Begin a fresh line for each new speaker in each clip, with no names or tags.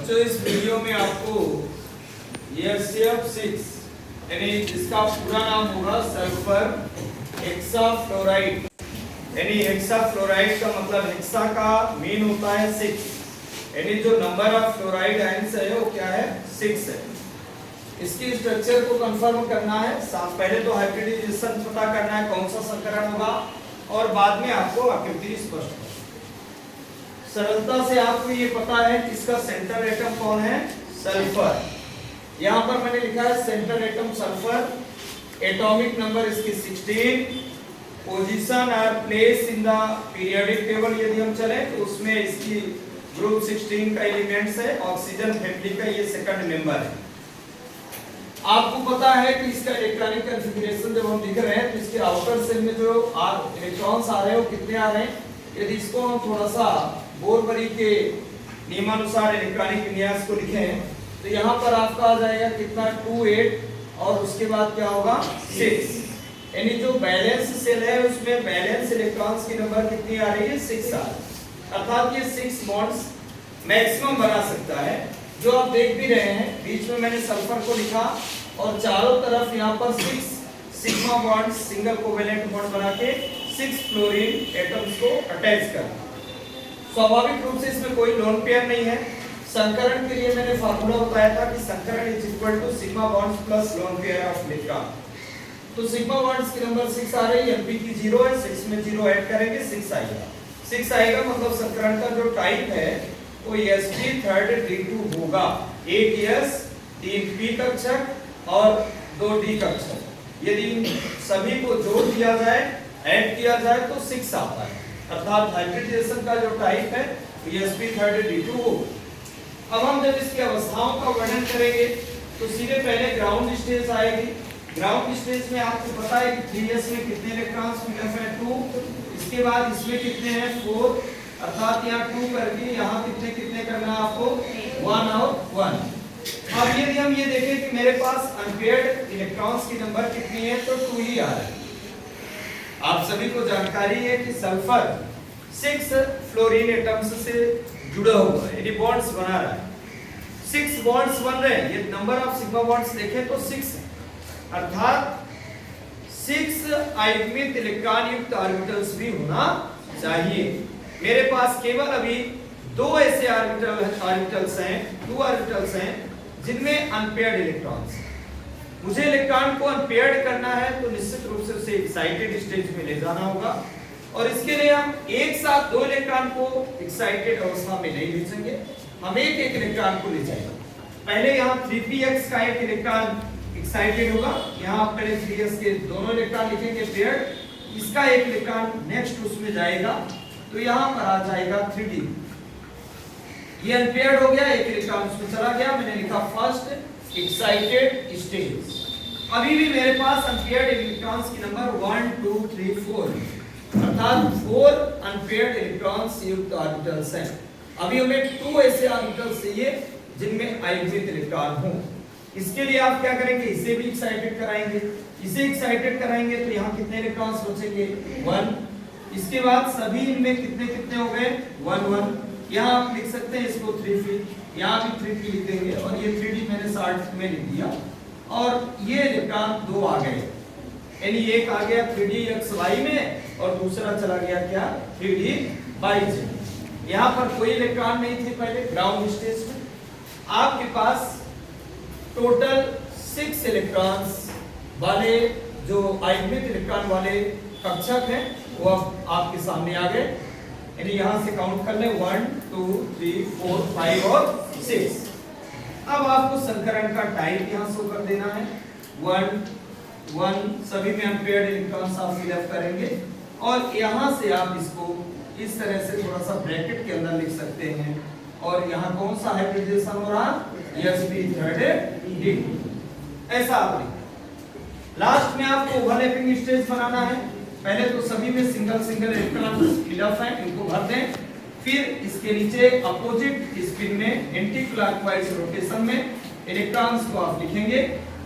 बच्चों इस वीडियो में आपको CF6 यानी इसका पूरा नाम होगा सल्फर हेक्साफ्लोराइड। यानी हेक्साफ्लोराइड का मतलब हेक्सा का मीन होता है 6, यानी जो नंबर ऑफ फ्लोराइड आयंस है वो क्या है 6 है। इसकी स्ट्रक्चर को कंफर्म करना है, पहले तो हाइब्रिडाइजेशन पता करना है कौन सा संकरण होगा और बाद में आपको आकृति स्पष्ट। सरलता से आपको ये पता है कि इसका सेंटर एटम कौन है, सल्फर। यहाँ पर मैंने लिखा है centre atom sulphur, atomic number इसकी 16, पोजीशन और place in the periodic table यदि हम चले तो उसमें इसकी ग्रुप 16 का एलिमेंट्स है, ऑक्सीजन फैमिली का ये सेकंड मेंबर है। आपको पता है कि इसका इलेक्ट्रॉनिक कॉन्फ़िगरेशन जब हम लिख रहे हैं तो इसके आउटर शेल में जो इलेक्ट्रॉन्स आ रहे हैं वो कितने आ रहे हैं, यदि इसको हम थोड़ा सा बोरबरी के नियमानुसार इलेक्ट्रॉनिक विन्यास को लिखें तो यहाँ पर आपका आ जाएगा कितना 2 8 और उसके बाद क्या होगा 6, यानी जो बैलेंस सेल है उसमें बैलेंस इलेक्ट्रॉन्स की नंबर कितनी आ रही है 6 आ रही है। अर्थात ये 6 बॉन्ड्स मैक्सिमम बना सकता है। जो आप देख भी रहे हैं बीच में मैंने सल्फर को लिखा और चारों तरफ यहाँ पर 6 sigma bond single covalent bond बना के 6 फ्लोरीन एटम्स को अटैच करना। स्वाभाविक रूप से इसमें कोई लोन पेयर नहीं है। संकरण के लिए मैंने फार्मूला बताया था कि संकरण is equal to sigma bonds plus lone pair of electron. तो सिग्मा बॉन्ड्स की नंबर 6 आ रही है, Np की 0 है, 6 में 0 ऐड करेंगे 6 आएगा। 6 आएगा मतलब संकरण का जो टाइप है वो sp3d2 होगा। एक s 3 p कक्षक और 2 d कक्षक। यदि सभी को जोड़ दिया जाए ऐड किया जाए तो 6 आता है। अर्थात हाइब्रिडाइजेशन का जो टाइप है sp3d2 हो। अब हम जब इसकी अवस्थाओं का वर्णन करेंगे तो सीधे पहले ग्राउंड स्टेज आएगी। ग्राउंड स्टेज में आपको पता है कि 3s में कितने इलेक्ट्रॉन्स फिलअप है 2, इसके बाद इसमें कितने हैं 4, अर्थात यहाँ 2 करके यहाँ कितने कितने करना है आपको 1 और 1। अब यदि हम ये देखें कि मेरे पास अनपेयर्ड इलेक्ट्रॉन्स की नंबर कितनी है तो 2 ही आ रहा है। आप सभी को जानकारी है कि सल्फर 6 फ्लोरीन एटम्स से जुड़ा हुआ है, यानी बॉन्ड्स बना रहा है। 6 बॉन्ड्स बन रहे हैं, ये नंबर ऑफ सिग्मा बॉन्ड्स देखें तो 6 है, अर्थात 6 आयुग्मित इलेक्ट्रॉन युक्त ऑर्बिटल्स भी होना चाहिए। मेरे पास केवल अभी 2 ऐसे ऑर्बिटल्स हैं, 2 ऑर्बिटल्स हैं जिनमें अनपेयर्ड इलेक्ट्रॉन्स हैं। मुझे इलेक्ट्रॉन को अनपेयर्ड करना है तो निश्चित रूप से उसे एक्साइटेड स्टेज में ले जाना होगा और इसके लिए हम एक साथ 2 इलेक्ट्रॉन को एक्साइटेड अवस्था में नहीं भेजेंगे, हम एक एक इलेक्ट्रॉन को ले जाएंगे। पहले यहाँ 3px का एक इलेक्ट्रॉन एक्साइटेड होगा, यहाँ आप पहले 3s के दोनों इलेक्ट्रॉन लिखेंगे पेयर्ड, इसका एक इलेक्ट्रॉन नेक्स्ट उसमें जाएगा तो यहाँ पर आ जाएगा 3d। ये अनपेयर्ड हो गया, एक इलेक्ट्रॉन उसमें चला गया, मैंने लिखा फर्स्ट एक्साइटेड स्टेज। अभी भी मेरे पास अनपेयर्ड इलेक्ट्रॉन्स की नंबर 1 2 3 4, अर्थात 4 अनपेयर्ड इलेक्ट्रॉन्स युक्त ऑर्बिटल्स हैं। अभी हमें 2 ऐसे ऑर्बिटल्स चाहिए जिनमें आयुग्मित इलेक्ट्रॉन हो। इसके लिए आप क्या करेंगे, इसे भी एक्साइटेड कराएंगे, इसे एक्साइटेड कराएंगे तो यहाँ कितने इलेक्ट्रॉन्स बचेंगे 1। इसके बाद सभी इनमें कितने कितने हो गए 1 1। यहाँ आप लिख सकते हैं इसको 3p, यहाँ भी 3p लिख देंगे और ये 3d मैंने शॉर्ट में लिख दिया और ये इलेक्ट्रॉन 2 आ गए, यानी एक आ गया 3d xy में और दूसरा चला गया क्या 3d yz। यहाँ पर कोई इलेक्ट्रॉन नहीं थे पहले ग्राउंड स्टेज में। आपके पास टोटल 6 इलेक्ट्रॉन्स वाले जो आयुग्मित इलेक्ट्रॉन वाले कक्षक हैं वो अब आपके सामने आ गए, यानी यहाँ से काउंट कर लें 1 2 3 4 5 और 6। अब आपको संकरण का टाइप यहाँ शो कर देना है 1 1, सभी में अनपेयर्ड इलेक्ट्रॉन्स आप फिलअप करेंगे और यहाँ से आप इसको इस तरह से थोड़ा सा ब्रैकेट के अंदर लिख सकते हैं और यहाँ कौन सा हाइब्रिडाइजेशन हो रहा है sp3d2, ऐसा आप लिखें। लास्ट में आपको ओवरलैपिंग स्टेज बनाना है। पहले तो सभी में सिंगल सिंगल इलेक्ट्रॉन फिलअप है, इनको भर दें, फिर इसके नीचे अपोजिट स्पिन में एंटी क्लॉकवाइज रोटेशन में इलेक्ट्रॉन्स को आप लिखेंगे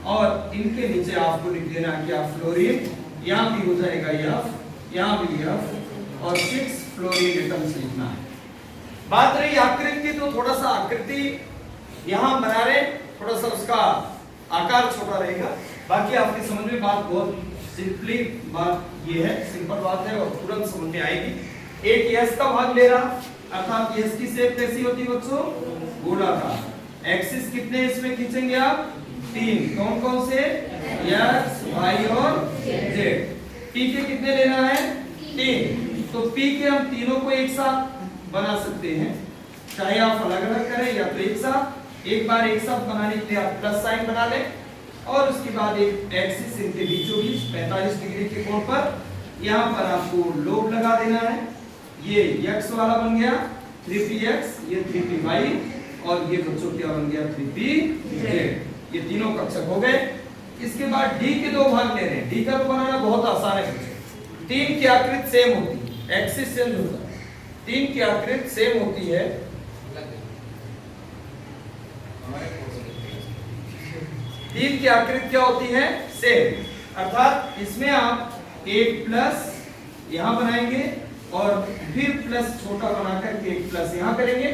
और इनके नीचे आपको लिख देना कि आप फ्लोरीन, यहाँ भी हो जाएगा F, यहाँ भी F और 6 फ्लोरीन एटम्स लिखना है। बात रही आकृति की, तो थोड़ा सा आकृति यहाँ बना रहे, थोड़ा सा उसका आकार छोटा रहेगा, बाकी आपकी समझ में बात बहुत सिंपली बात ये है, सिंपल बात है और तुरंत समझ में आएगी। एक यस का भाग ले रहा, अर्थात यस की शेप कैसी होती है बच्चों, गोलाकार। एक्सिस कितने इसमें खींचेंगे आप, 3, कौन कौन से, एक्स वाई और जेड। पी के कितने लेना है, 3, तो पी के हम तीनों को एक साथ बना सकते हैं, चाहे आप अलग अलग करें या तो एक साथ। एक बार एक साथ बनाने के लिए आप प्लस साइन बना लें और उसके बाद एक एक्सिस इनके बीचों बीच 45 डिग्री के कोण पर यहाँ पर आपको लोब लगा देना है। ये x वाला बन गया 3px, ये 3py और ये बच्चों क्या बन गया 3pz। ये तीनों कक्षक हो गए। इसके बाद d के दो भाग ले रहे हैं। d का तो बनाना बहुत आसान है बच्चों। 3 की आकृति सेम होती है, एक्सिस चेंज होता है, 3 की आकृति सेम होती है। 3 की आकृति क्या होती है, सेम, अर्थात इसमें आप एक प्लस यहां बनाएंगे और फिर प्लस छोटा बनाकर के एक प्लस यहां करेंगे।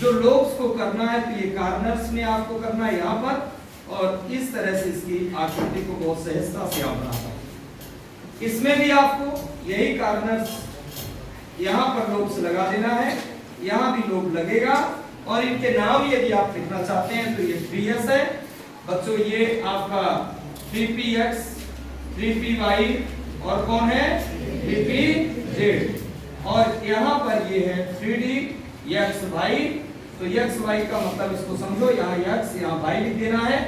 जो लोब्स को करना है तो ये कार्नर्स में आपको करना है यहां पर, और इस तरह से इसकी आकृति को बहुत सहजता से आप बनाते हैं। इसमें भी आपको यही कार्नर्स यहां पर लोब्स लगा देना है, यहां भी लोब लगेगा और इनके नाम यदि आप लिखना चाहते हैं तो ये 3s है बच्चों, ये आपका 3px, 3py और कौन है 3pz, और यहाँ पर ये है 3d xy। तो xy का मतलब इसको समझो, यहाँ x यहाँ y लिख देना है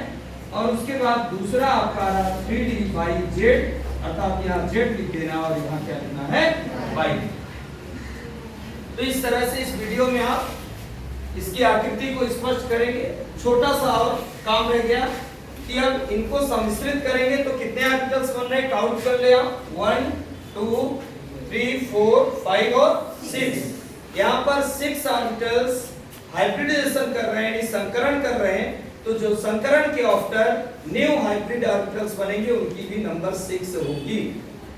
और उसके बाद दूसरा आपका 3d by z, अर्थात यहाँ z लिख देना और यहाँ क्या लिखना है y। तो इस तरह से इस वीडियो में आप इसकी आकृति को स्पष्ट करेंगे। छोटा सा और काम रह गया कि अब इनको सम्मिश्रित करेंगे तो कितने आर्टिकल्स बन रहे हैं, काउंट कर ले आप, 1 2 3 4 5 और 6। यहाँ पर 6 आर्टिकल्स हाइब्रिडाइजेशन कर रहे हैं, यानी संकरण कर रहे हैं। तो जो संकरण के आफ्टर न्यू हाइब्रिड आर्टिकल्स बनेंगे उनकी भी नंबर 6 होगी।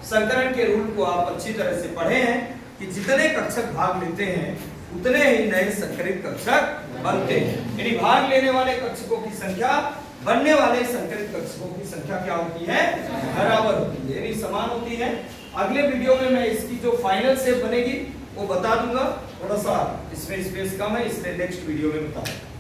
संकरण के रूल को आप अच्छी तरह से पढ़े हैं कि जितने कक्षक भाग लेते हैं उतने ही नए संकरित कक्षक बनते हैं, यानी भाग लेने वाले कक्षकों की संख्या बनने वाले संकरित कक्षकों की संख्या क्या होती है, बराबर होती है, यानी समान होती है। अगले वीडियो में मैं इसकी जो फाइनल शेप बनेगी वो बता दूंगा, थोड़ा सा इसमें स्पेस कम है इसलिए नेक्स्ट वीडियो में बताऊंगा।